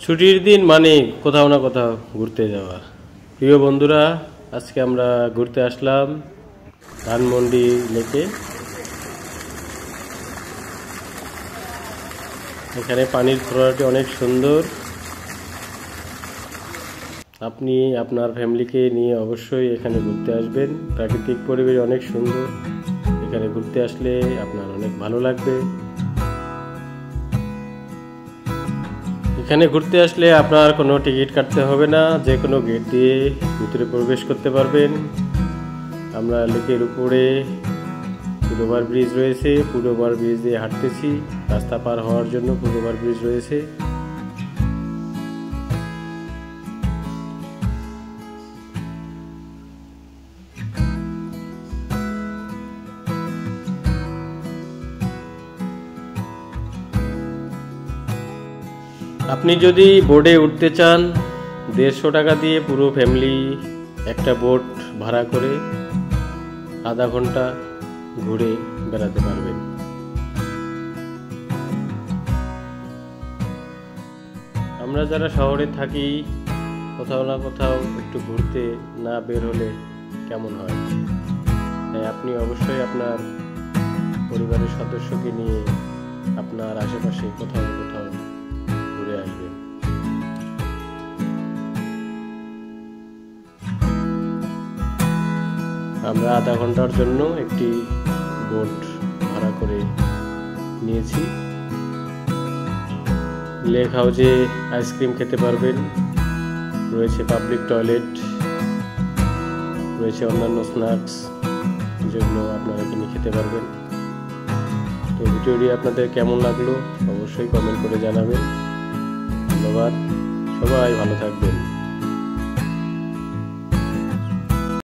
ছুটির দিন মানে কোথাও না কোথাও ঘুরতে যাওয়া। প্রিয় বন্ধুরা, আজকে আমরা ঘুরতে আসলাম ধানমন্ডি লেকে। এখানে পানির ফোয়ারাটি অনেক সুন্দর। আপনি আপনার ফ্যামিলিকে নিয়ে অবশ্যই এখানে ঘুরতে আসবেন। প্রাকৃতিক পরিবেশ অনেক সুন্দর। এখানে ঘুরতে আসলে আপনার অনেক ভালো লাগবে। এখানে ঘুরতে আসলে আপনার কোনো টিকিট কাটতে হবে না, যে কোনো গেট দিয়ে ভিতরে প্রবেশ করতে পারবেন। আমরা লেকের উপরে ফুট ওভার ব্রিজ রয়েছে, ফুট ওভার ব্রিজ দিয়ে হাঁটতেছি। রাস্তা পার হওয়ার জন্য ফুট ওভার ব্রিজ রয়েছে। আপনি যদি বোটে উঠতে চান, 150 টাকা দিয়ে পুরো ফ্যামিলি একটা বোট ভাড়া করে আধা ঘন্টা ঘুরে বেড়াতে পারবেন। আমরা যারা শহরে থাকি, কোথাও না কোথাও একটু ঘুরতে না বের হলে কেমন হয়? তাই আপনি অবশ্যই আপনার পরিবারের সদস্যকে নিয়ে আপনার আশেপাশে কোথাও না কোথাও ঘুরে আসবেন। আমরা আধা ঘন্টার জন্য একটি বোট ভাড়া করে নিয়েছি। লেক হাউসে আইসক্রিম খেতে পারবেন, রয়েছে পাবলিক টয়লেট, রয়েছে অন্যান্য স্ন্যাক্স, যেগুলো আপনারা কিনে খেতে পারবেন। তো ভিডিওটি আপনাদের কেমন লাগলো অবশ্যই কমেন্ট করে জানাবেন। ধন্যবাদ, সবাই ভালো থাকবেন।